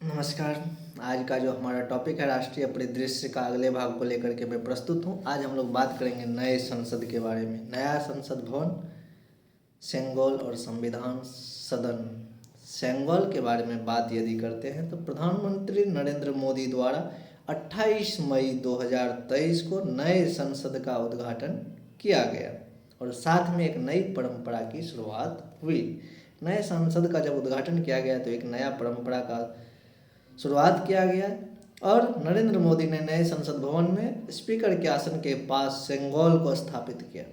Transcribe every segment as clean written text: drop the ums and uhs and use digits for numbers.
नमस्कार। आज का जो हमारा टॉपिक है राष्ट्रीय परिदृश्य का अगले भाग को लेकर के मैं प्रस्तुत हूँ। आज हम लोग बात करेंगे नए संसद के बारे में। नया संसद भवन, सेंगोल और संविधान सदन। सेंगोल के बारे में बात यदि करते हैं तो प्रधानमंत्री नरेंद्र मोदी द्वारा 28 मई 2023 को नए संसद का उद्घाटन किया गया और साथ में एक नई परंपरा की शुरुआत हुई। नए संसद का जब उद्घाटन किया गया तो एक नया परंपरा का शुरुआत किया गया और नरेंद्र मोदी ने नए संसद भवन में स्पीकर के आसन के पास सेंगोल को स्थापित किया।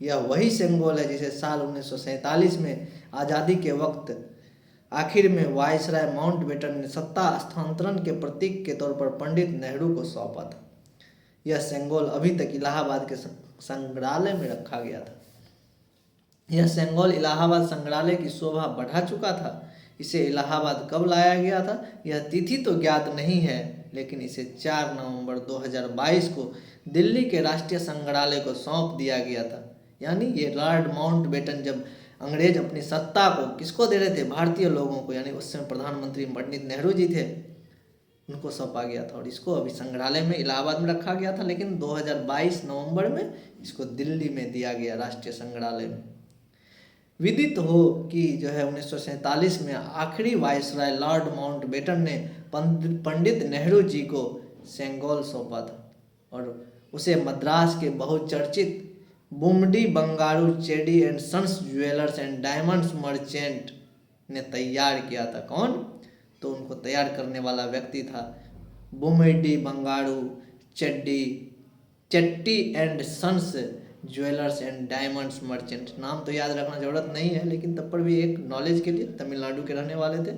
यह वही सेंगोल है जिसे साल 1947 में आज़ादी के वक्त आखिर में वायसराय माउंटबेटन ने सत्ता स्थानांतरण के प्रतीक के तौर पर पंडित नेहरू को सौंपा था। यह सेंगोल अभी तक इलाहाबाद के संग्रहालय में रखा गया था। यह सेंगोल इलाहाबाद संग्रहालय की शोभा बढ़ा चुका था। इसे इलाहाबाद कब लाया गया था यह तिथि तो ज्ञात नहीं है, लेकिन इसे 4 नवंबर 2022 को दिल्ली के राष्ट्रीय संग्रहालय को सौंप दिया गया था। यानी ये लॉर्ड माउंटबेटन जब अंग्रेज अपनी सत्ता को किसको दे रहे थे, भारतीय लोगों को, यानी उस समय प्रधानमंत्री पंडित नेहरू जी थे, उनको सौंपा गया था और इसको अभी संग्रहालय में इलाहाबाद में रखा गया था, लेकिन 2022 नवंबर में इसको दिल्ली में दिया गया राष्ट्रीय संग्रहालय में। विदित हो कि जो है 1947 में आखिरी वायसराय लॉर्ड माउंटबेटन ने पंडित नेहरू जी को सेंगोल सौंपा था और उसे मद्रास के बहुचर्चित Bummidi Bangaru Chetty and sons jewellers and diamonds merchant ने तैयार किया था। कौन? तो उनको तैयार करने वाला व्यक्ति था Bummidi Bangaru Chetty and sons jewellers and diamonds merchant. नाम तो याद रखना ज़रूरत नहीं है, लेकिन तब पर भी एक नॉलेज के लिए, तमिलनाडु के रहने वाले थे।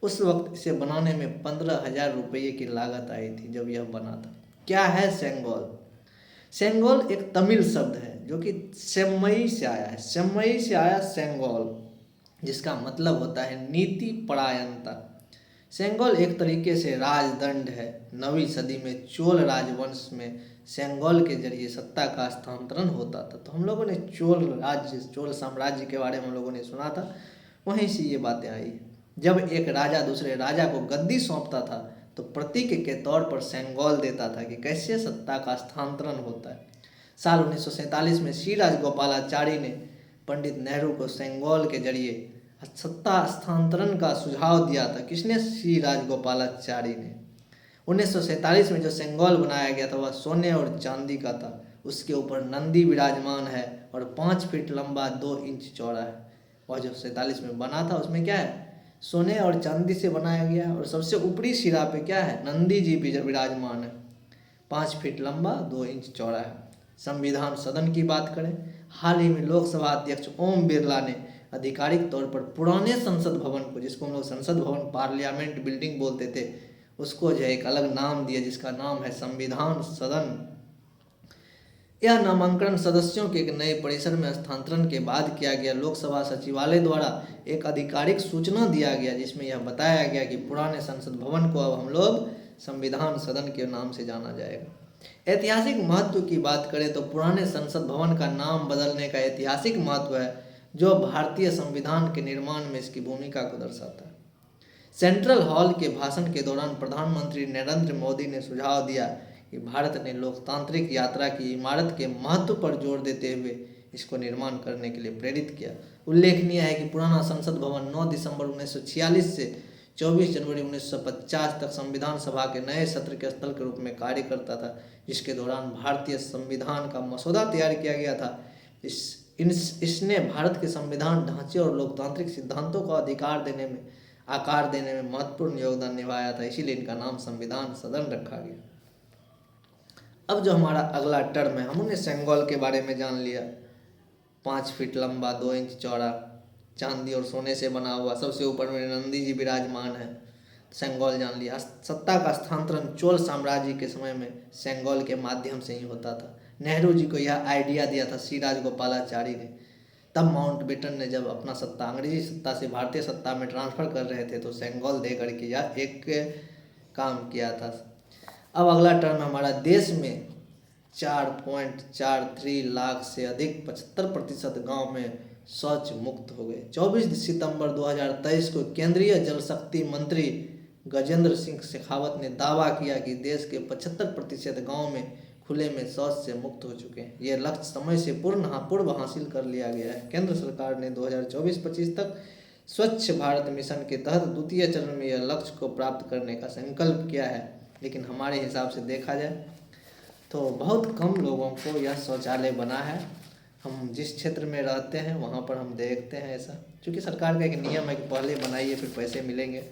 उस वक्त इसे बनाने में 15,000 रुपये की लागत आई थी जब यह बना था। क्या है सेंगोल? सेंगोल एक तमिल शब्द है जो कि सेम्मई से आया है। सेम्मई से आया सेंगोल, जिसका मतलब होता है नीति परायणता। सेंगोल एक तरीके से राजदंड है। 9वीं सदी में चोल राजवंश में सेंगोल के जरिए सत्ता का स्थानांतरण होता था। तो हम लोगों ने चोल साम्राज्य के बारे में हम लोगों ने सुना था, वहीं से ये बातें आई। जब एक राजा दूसरे राजा को गद्दी सौंपता था तो प्रतीक के तौर पर सेंगोल देता था कि कैसे सत्ता का स्थानांतरण होता है। साल 1947 में श्री राजगोपालाचारी ने पंडित नेहरू को सेंगोल के जरिए सत्ता स्थानांतरण का सुझाव दिया था। किसने? श्री राजगोपालाचारी ने। 1947 में जो सेंगोल बनाया गया था वह सोने और चांदी का था। उसके ऊपर नंदी विराजमान है और 5 फीट लंबा 2 इंच चौड़ा है। वह जो 47 में बना था उसमें क्या है? सोने और चांदी से बनाया गया और सबसे ऊपरी सिरा पे क्या है? नंदी जी भी विराजमान है। 5 फीट लंबा 2 इंच चौड़ा है। संविधान सदन की बात करें, हाल ही में लोकसभा अध्यक्ष ओम बिरला ने आधिकारिक तौर पर पुराने संसद भवन को, जिसको हम लोग संसद भवन पार्लियामेंट बिल्डिंग बोलते थे, उसको जो है एक अलग नाम दिया जिसका नाम है संविधान सदन। यह नामांकन सदस्यों के एक नए परिसर में स्थानांतरण के बाद किया गया। लोकसभा सचिवालय द्वारा एक आधिकारिक सूचना दिया गया जिसमें यह बताया गया कि पुराने संसद भवन को अब हम लोग संविधान सदन के नाम से जाना जाएगा। ऐतिहासिक महत्व की बात करें तो पुराने संसद भवन का नाम बदलने का ऐतिहासिक महत्व है जो भारतीय संविधान के निर्माण में इसकी भूमिका को दर्शाता है। सेंट्रल हॉल के भाषण के दौरान प्रधानमंत्री नरेंद्र मोदी ने सुझाव दिया कि भारत ने लोकतांत्रिक यात्रा की इमारत के महत्व पर जोर देते हुए इसको निर्माण करने के लिए प्रेरित किया। उल्लेखनीय है कि पुराना संसद भवन 9 दिसंबर 1946 से 24 जनवरी 1950 तक संविधान सभा के नए सत्र के स्थल के रूप में कार्य करता था, जिसके दौरान भारतीय संविधान का मसौदा तैयार किया गया था। इसने भारत के संविधान ढांचे और लोकतांत्रिक सिद्धांतों को आकार देने में महत्वपूर्ण योगदान निभाया था। इसीलिए इनका नाम संविधान सदन रखा गया। अब जो हमारा अगला टर्म है, हमने सेंगोल के बारे में जान लिया। 5 फीट लंबा 2 इंच चौड़ा, चांदी और सोने से बना हुआ, सबसे ऊपर में नंदी जी विराजमान है। सेंगोल जान लिया। सत्ता का स्थानांतरण चोल साम्राज्य के समय में सेंगोल के माध्यम से ही होता था। नेहरू जी को यह आइडिया दिया था श्री राजगोपालाचारी ने। तब माउंटबेटन ने जब अपना सत्ता अंग्रेजी सत्ता से भारतीय सत्ता में ट्रांसफ़र कर रहे थे तो सेंगोल दे करके यह एक काम किया था। अब अगला टर्म हमारा, देश में 4.43 लाख से अधिक 75% गाँव में शौच मुक्त हो गए। 24 सितंबर 2023 को केंद्रीय जल शक्ति मंत्री गजेंद्र सिंह शेखावत ने दावा किया कि देश के 75% गाँव में खुले में शौच से मुक्त हो चुके हैं। यह लक्ष्य समय से पूर्व हासिल कर लिया गया है। केंद्र सरकार ने 2024-25 तक स्वच्छ भारत मिशन के तहत द्वितीय चरण में यह लक्ष्य को प्राप्त करने का संकल्प किया है, लेकिन हमारे हिसाब से देखा जाए तो बहुत कम लोगों को यह शौचालय बना है। हम जिस क्षेत्र में रहते हैं वहाँ पर हम देखते हैं ऐसा, क्योंकि सरकार का एक नियम है कि पहले बनाइए फिर पैसे मिलेंगे,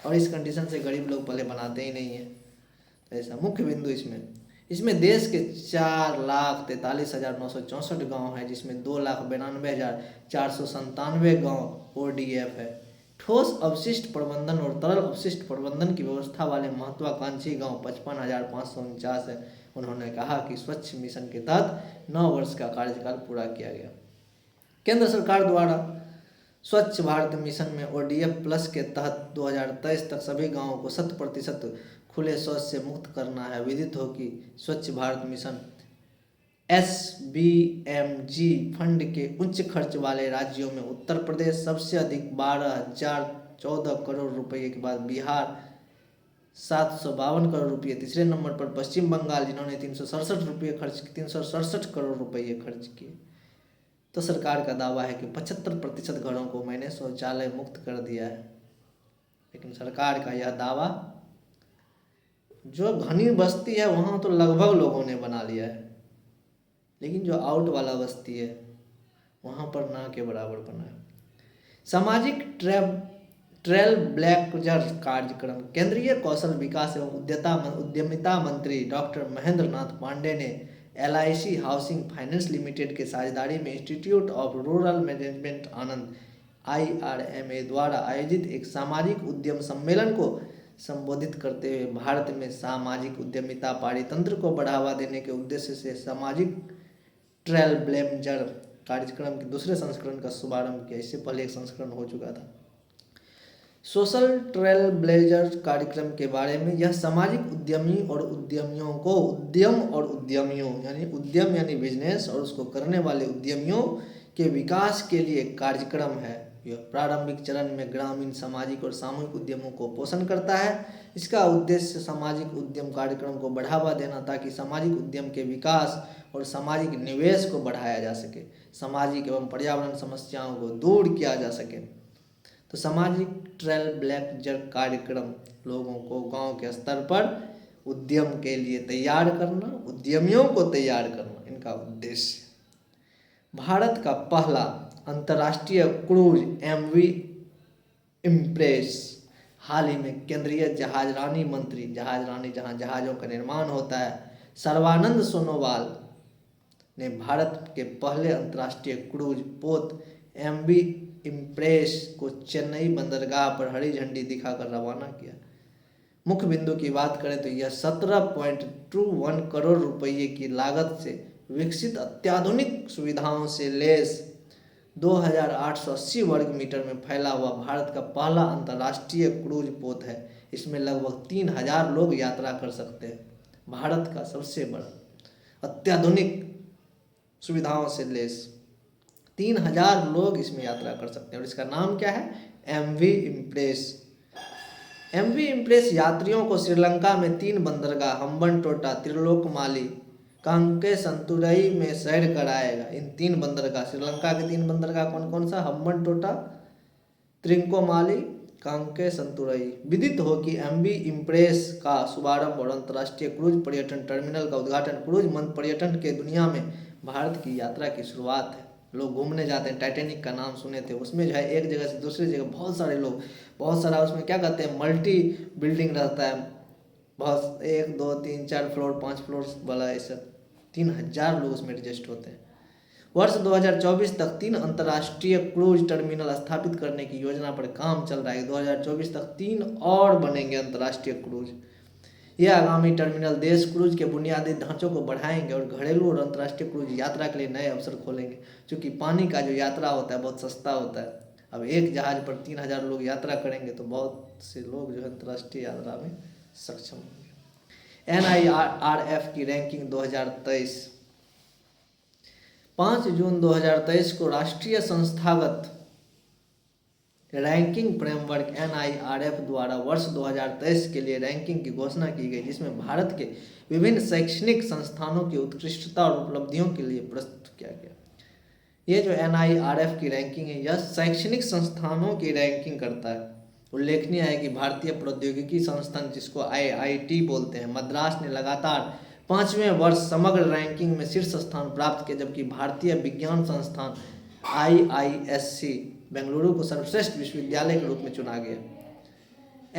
और इस कंडीशन से गरीब लोग पहले बनाते ही नहीं हैं। तो ऐसा मुख्य बिंदु इसमें देश के 4,43,964 गाँव हैं, जिसमें 2,92,497 गाँव ODF है। ठोस अवशिष्ट प्रबंधन और तरल अवशिष्ट प्रबंधन की व्यवस्था वाले महत्वाकांक्षी गांव 55,549 है। उन्होंने कहा कि स्वच्छ मिशन के तहत 9 वर्ष का कार्यकाल पूरा किया गया। केंद्र सरकार द्वारा स्वच्छ भारत मिशन में ODF प्लस के तहत 2023 तक सभी गांवों को 100% खुले शौच से मुक्त करना है। विदित हो कि स्वच्छ भारत मिशन SBMG फंड के उच्च खर्च वाले राज्यों में उत्तर प्रदेश सबसे अधिक 12,014 करोड़ रुपये के बाद बिहार 752 करोड़ रुपये, तीसरे नंबर पर पश्चिम बंगाल जिन्होंने 367 करोड़ रुपये खर्च किए। तो सरकार का दावा है कि 75% घरों को मैंने शौचालय मुक्त कर दिया है, लेकिन सरकार का यह दावा, जो घनी बस्ती है वहाँ तो लगभग लोगों ने बना लिया है, लेकिन जो आउट वाला बस्ती है वहाँ पर ना के बराबर बना है। सामाजिक ट्रेल ब्लैजर कार्यक्रम। केंद्रीय कौशल विकास एवं उद्यमिता मंत्री डॉक्टर महेंद्र नाथ पांडे ने LIC हाउसिंग फाइनेंस लिमिटेड के साझेदारी में institute of rural management Anand IRMA द्वारा आयोजित एक सामाजिक उद्यम सम्मेलन को संबोधित करते हुए भारत में सामाजिक उद्यमिता पारितंत्र को बढ़ावा देने के उद्देश्य से सामाजिक ट्रेल ब्लेजर कार्यक्रम के दूसरे संस्करण का शुभारंभ किया। इससे पहले एक संस्करण हो चुका था। सोशल ट्रेल ब्लेजर कार्यक्रम के बारे में, यह सामाजिक उद्यमी और उद्यमियों को उद्यम यानी बिजनेस और उसको करने वाले उद्यमियों के विकास के लिए कार्यक्रम है। यह प्रारंभिक चरण में ग्रामीण सामाजिक और सामूहिक उद्यमों को पोषण करता है। इसका उद्देश्य सामाजिक उद्यम कार्यक्रम को बढ़ावा देना, ताकि सामाजिक उद्यम के विकास और सामाजिक निवेश को बढ़ाया जा सके, सामाजिक एवं पर्यावरण समस्याओं को दूर किया जा सके। तो सामाजिक ट्रेल ब्लेजर कार्यक्रम लोगों को गांव के स्तर पर उद्यम के लिए तैयार करना, उद्यमियों को तैयार करना इनका उद्देश्य। भारत का पहला अंतर्राष्ट्रीय क्रूज MV इम्प्रेस हाल ही में केंद्रीय जहाजरानी मंत्री, जहाँ जहाज़ों का निर्माण होता है, सर्बानंद सोनोवाल ने भारत के पहले अंतर्राष्ट्रीय क्रूज पोत MV इम्प्रेस को चेन्नई बंदरगाह पर हरी झंडी दिखाकर रवाना किया। मुख्य बिंदु की बात करें तो यह 17.21 करोड़ रुपये की लागत से विकसित अत्याधुनिक सुविधाओं से लैस 2,880 वर्ग मीटर में फैला हुआ भारत का पहला अंतर्राष्ट्रीय क्रूज पोत है। इसमें लगभग 3,000 लोग यात्रा कर सकते हैं। भारत का सबसे बड़ा अत्याधुनिक सुविधाओं से लैस 3,000 लोग इसमें यात्रा कर सकते हैं, और इसका नाम क्या है? MV impress. MV इम्प्रेस यात्रियों को श्रीलंका में 3 बंदरगाह हम्बनटोटा, त्रिलोकमाली, कांकेसंतुरई में सैर कराएगा। इन 3 बंदरगाह, श्रीलंका के 3 बंदरगाह कौन कौन सा? हम्बनटोटा, त्रिकोमाली, कांकेसंतुरई। विदित हो कि MV इम्प्रेस का शुभारंभ और अंतर्राष्ट्रीय क्रूज पर्यटन टर्मिनल का उद्घाटन क्रूज मंत्र पर्यटन के दुनिया में भारत की यात्रा की शुरुआत है। लोग घूमने जाते हैं, टाइटैनिक का नाम सुने थे, उसमें जो है एक जगह से दूसरी जगह बहुत सारे लोग, बहुत सारा उसमें क्या कहते हैं, मल्टी बिल्डिंग रहता है, बहुत 1 2 3 4 फ्लोर 5 फ्लोर वाला, ऐसा 3,000 लोग उसमें एडजस्ट होते हैं। वर्ष 2024 तक 3 अंतर्राष्ट्रीय क्रूज टर्मिनल स्थापित करने की योजना पर काम चल रहा है। 2024 तक 3 और बनेंगे अंतर्राष्ट्रीय क्रूज। यह आगामी टर्मिनल देश क्रूज के बुनियादी ढांचों को बढ़ाएंगे और घरेलू और अंतर्राष्ट्रीय क्रूज यात्रा के लिए नए अवसर खोलेंगे, क्योंकि पानी का जो यात्रा होता है बहुत सस्ता होता है। अब एक जहाज पर 3,000 लोग यात्रा करेंगे तो बहुत से लोग जो है अंतर्राष्ट्रीय यात्रा में सक्षम होंगे। NIRF की रैंकिंग 2023। 5 जून 2023 को राष्ट्रीय संस्थागत रैंकिंग फ्रेमवर्क NIRF द्वारा वर्ष 2023 के लिए रैंकिंग की घोषणा की गई, जिसमें भारत के विभिन्न शैक्षणिक संस्थानों की उत्कृष्टता और उपलब्धियों के लिए प्रस्तुत किया गया। ये जो NIRF की रैंकिंग है, यह शैक्षणिक संस्थानों की रैंकिंग करता है। उल्लेखनीय है कि भारतीय प्रौद्योगिकी संस्थान, जिसको IIT बोलते हैं, मद्रास ने लगातार 5वें वर्ष समग्र रैंकिंग में शीर्ष स्थान प्राप्त किया, जबकि भारतीय विज्ञान संस्थान IISc बेंगलुरु को सर्वश्रेष्ठ विश्वविद्यालय के रूप में चुना गया।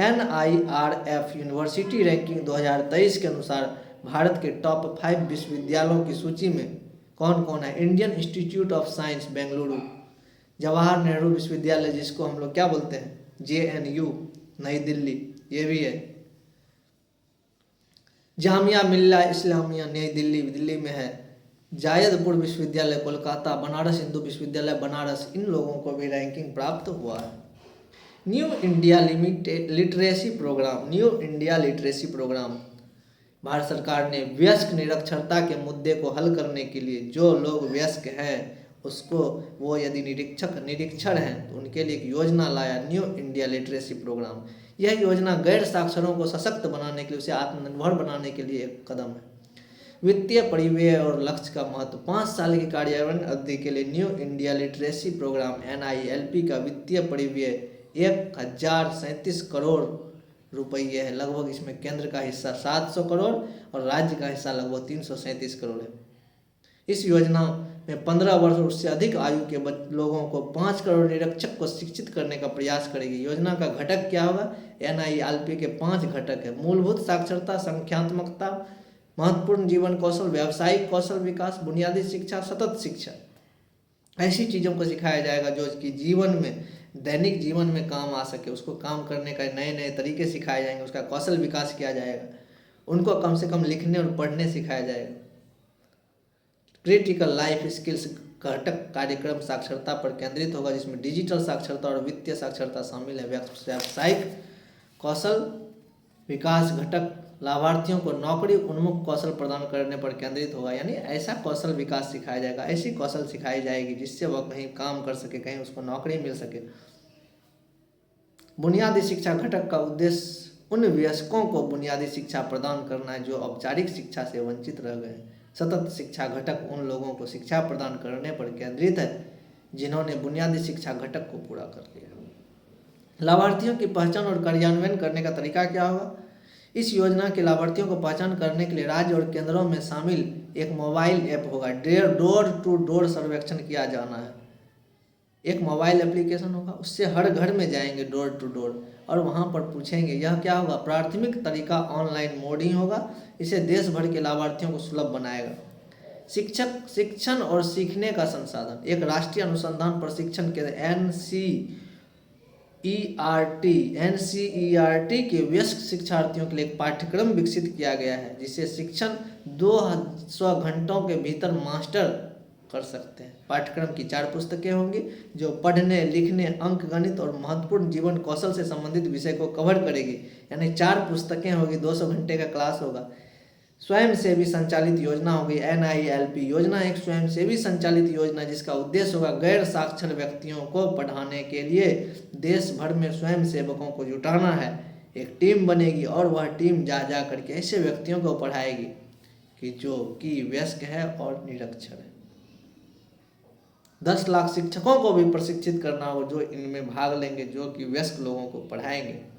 NIRF यूनिवर्सिटी रैंकिंग 2023 के अनुसार भारत के टॉप 5 विश्वविद्यालयों की सूची में कौन कौन है? Indian institute of science Bengaluru, Jawahar Nehru विश्वविद्यालय जिसको हम लोग क्या बोलते हैं, JNU नई दिल्ली, ये भी है। जामिया मिल्ला इस्लामिया नई दिल्ली, दिल्ली में है। जायदपुर विश्वविद्यालय कोलकाता, बनारस हिंदू विश्वविद्यालय बनारस, इन लोगों को भी रैंकिंग प्राप्त हुआ है। New India literacy programme, new India literacy programme, Bharat सरकार ने वयस्क निरक्षरता के मुद्दे को हल करने के लिए, जो लोग वयस्क हैं उसको, वो यदि निरीक्षर हैं तो उनके लिए एक योजना लाया, न्यू इंडिया लिटरेसी प्रोग्राम। यह योजना गैर साक्षरों को सशक्त बनाने के लिए, उसे आत्मनिर्भर बनाने के लिए एक कदम है। वित्तीय परिव्यय और लक्ष्य का महत्व, 5 साल की कार्यान्वयन अवधि के लिए new India literacy programme NILP का वित्तीय परिव्यय 1037 करोड़ रुपये है लगभग। इसमें केंद्र का हिस्सा 700 करोड़ और राज्य का हिस्सा लगभग 337 करोड़ है। इस योजना में 15 वर्ष और उससे अधिक आयु के लोगों को 5 करोड़ निरक्षर को शिक्षित करने का प्रयास करेगी। योजना का घटक क्या होगा? NILP के 5 घटक है: मूलभूत साक्षरता, संख्यात्मकता, महत्वपूर्ण जीवन कौशल, व्यावसायिक कौशल विकास, बुनियादी शिक्षा, सतत शिक्षा। ऐसी चीज़ों को सिखाया जाएगा जो कि जीवन में, दैनिक जीवन में काम आ सके, उसको काम करने का नए नए तरीके सिखाए जाएंगे, उसका कौशल विकास किया जाएगा, उनको कम से कम लिखने और पढ़ने सिखाया जाएगा। क्रिटिकल लाइफ स्किल्स घटक कार्यक्रम साक्षरता पर केंद्रित होगा, जिसमें डिजिटल साक्षरता और वित्तीय साक्षरता शामिल है। व्यावसायिक कौशल विकास घटक लाभार्थियों को नौकरी उन्मुख कौशल प्रदान करने पर केंद्रित होगा, यानी ऐसा कौशल विकास सिखाया जाएगा, ऐसी कौशल सिखाई जाएगी जिससे वह कहीं काम कर सके, कहीं उसको नौकरी मिल सके। बुनियादी शिक्षा घटक का उद्देश्य उन वयस्कों को बुनियादी शिक्षा प्रदान करना है जो औपचारिक शिक्षा से वंचित रह गए हैं। सतत शिक्षा घटक उन लोगों को शिक्षा प्रदान करने पर केंद्रित है जिन्होंने बुनियादी शिक्षा घटक को पूरा कर लिया। लाभार्थियों की पहचान और कार्यान्वयन करने का तरीका क्या होगा? इस योजना के लाभार्थियों को पहचान करने के लिए राज्य और केंद्रों में शामिल एक मोबाइल ऐप होगा। डोर टू डोर सर्वेक्षण किया जाना है। एक मोबाइल एप्लीकेशन होगा, उससे हर घर में जाएंगे डोर टू डोर और वहाँ पर पूछेंगे। यह क्या होगा? प्राथमिक तरीका ऑनलाइन मोडिंग होगा। इसे देश भर के लाभार्थियों को सुलभ बनाएगा। शिक्षण और सीखने का संसाधन, एक राष्ट्रीय अनुसंधान प्रशिक्षण केंद्र NCERT के वयस्क शिक्षार्थियों के लिए एक पाठ्यक्रम विकसित किया गया है जिसे शिक्षण 200 घंटों के भीतर मास्टर कर सकते हैं। पाठ्यक्रम की 4 पुस्तकें होंगी जो पढ़ने, लिखने, अंक गणित और महत्वपूर्ण जीवन कौशल से संबंधित विषय को कवर करेगी। यानी 4 पुस्तकें होगी, 200 घंटे का क्लास होगा। स्वयंसेवी संचालित योजना होगी। NILP योजना एक स्वयंसेवी संचालित योजना जिसका उद्देश्य होगा गैर साक्षर व्यक्तियों को पढ़ाने के लिए देश भर में स्वयं सेवकों को जुटाना है। एक टीम बनेगी और वह टीम जा करके ऐसे व्यक्तियों को पढ़ाएगी कि जो कि वयस्क है और निरक्षर है। 10 लाख शिक्षकों को भी प्रशिक्षित करना हो जो इनमें भाग लेंगे, जो कि वयस्क लोगों को पढ़ाएंगे।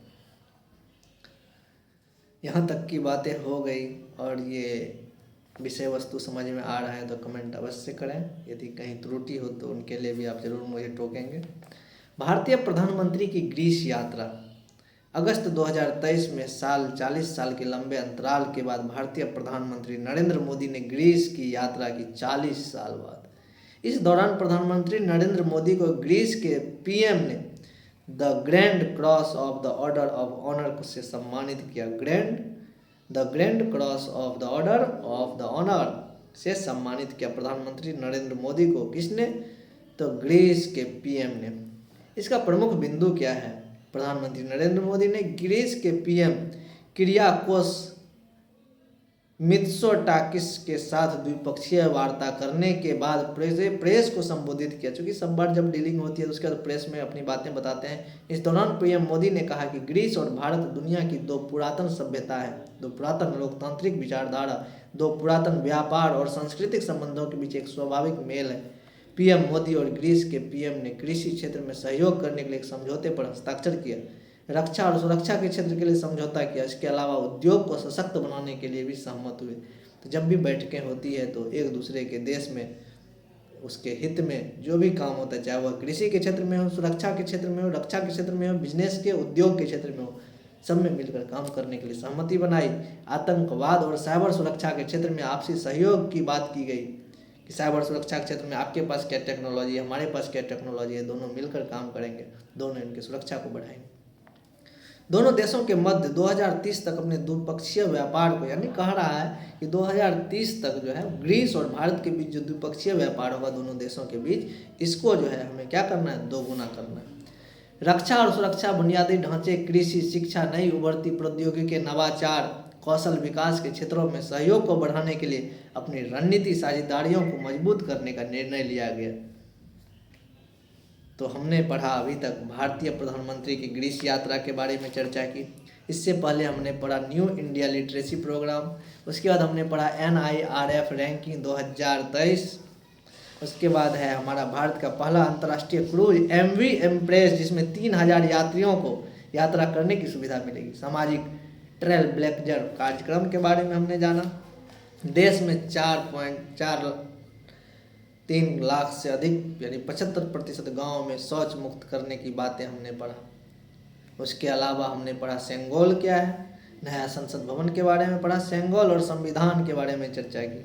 यहाँ तक की बातें हो गई और ये विषय वस्तु समझ में आ रहा है तो कमेंट अवश्य करें। यदि कहीं त्रुटि हो तो उनके लिए भी आप जरूर मुझे टोकेंगे। भारतीय प्रधानमंत्री की ग्रीस यात्रा, अगस्त 2023 में 40 साल के लंबे अंतराल के बाद भारतीय प्रधानमंत्री नरेंद्र मोदी ने ग्रीस की यात्रा की। 40 साल बाद। इस दौरान प्रधानमंत्री नरेंद्र मोदी को ग्रीस के PM ने the grand cross of the order of honour से सम्मानित किया। The grand cross of the order of the honour से सम्मानित किया प्रधानमंत्री नरेंद्र मोदी को। किसने? तो ग्रीस के PM ने। इसका प्रमुख बिंदु क्या है? प्रधानमंत्री नरेंद्र मोदी ने ग्रीस के PM किरियाकोस मित्सोटाकिस के साथ द्विपक्षीय वार्ता करने के बाद प्रेस को संबोधित किया। चूंकि सब बार जब डीलिंग होती है तो उसके बाद प्रेस में अपनी बातें बताते हैं। इस दौरान पीएम मोदी ने कहा कि ग्रीस और भारत दुनिया की दो पुरातन सभ्यता है, दो पुरातन लोकतांत्रिक विचारधारा, दो पुरातन व्यापार और सांस्कृतिक संबंधों के बीच एक स्वाभाविक मेल है। पीएम मोदी और ग्रीस के पीएम ने कृषि क्षेत्र में सहयोग करने के लिए एक समझौते पर हस्ताक्षर किया, रक्षा और सुरक्षा के क्षेत्र के लिए समझौता किया। इसके अलावा उद्योग को सशक्त बनाने के लिए भी सहमत हुए। तो जब भी बैठकें होती है तो एक दूसरे के देश में उसके हित में जो भी काम होता है, चाहे वह कृषि के क्षेत्र में हो, सुरक्षा के क्षेत्र में हो, रक्षा के क्षेत्र में हो, बिजनेस के, उद्योग के क्षेत्र में हो, सब में मिलकर काम करने के लिए सहमति बनाई। आतंकवाद और साइबर सुरक्षा के क्षेत्र में आपसी सहयोग की बात की गई कि साइबर सुरक्षा के क्षेत्र में आपके पास क्या टेक्नोलॉजी है, हमारे पास क्या टेक्नोलॉजी है, दोनों मिलकर काम करेंगे, दोनों इनकी सुरक्षा को बढ़ाएंगे। दोनों देशों के मध्य 2030 तक अपने द्विपक्षीय व्यापार को, यानी कह रहा है कि 2030 तक जो है ग्रीस और भारत के बीच जो द्विपक्षीय व्यापार होगा दोनों देशों के बीच, इसको जो है हमें क्या करना है, दोगुना करना है। रक्षा और सुरक्षा, बुनियादी ढांचे, कृषि, शिक्षा, नई उभरती प्रौद्योगिकी, नवाचार, कौशल विकास के क्षेत्रों में सहयोग को बढ़ाने के लिए अपनी रणनीति साझेदारियों को मजबूत करने का निर्णय लिया गया। तो हमने पढ़ा अभी तक भारतीय प्रधानमंत्री की ग्रीस यात्रा के बारे में चर्चा की। इससे पहले हमने पढ़ा न्यू इंडिया लिटरेसी प्रोग्राम। उसके बाद हमने पढ़ा NIRF रैंकिंग 2023। उसके बाद है हमारा भारत का पहला अंतर्राष्ट्रीय क्रूज MV एम्प्रेस, जिसमें 3000 यात्रियों को यात्रा करने की सुविधा मिलेगी। सामाजिक ट्रेल ब्लैकजर कार्यक्रम के बारे में हमने जाना। देश में 4.43 लाख से अधिक यानी 75% गाँव में शौच मुक्त करने की बातें हमने पढ़ा। उसके अलावा हमने पढ़ा सेंगोल क्या है, नया संसद भवन के बारे में पढ़ा, सेंगोल और संविधान के बारे में चर्चा की।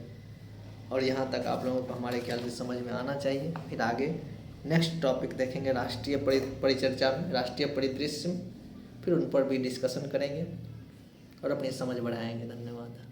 और यहाँ तक आप लोगों को हमारे ख्याल से समझ में आना चाहिए। फिर आगे नेक्स्ट टॉपिक देखेंगे राष्ट्रीय परिचर्चा में, राष्ट्रीय परिदृश्य में, फिर उन पर भी डिस्कशन करेंगे और अपनी समझ बढ़ाएंगे। धन्यवाद।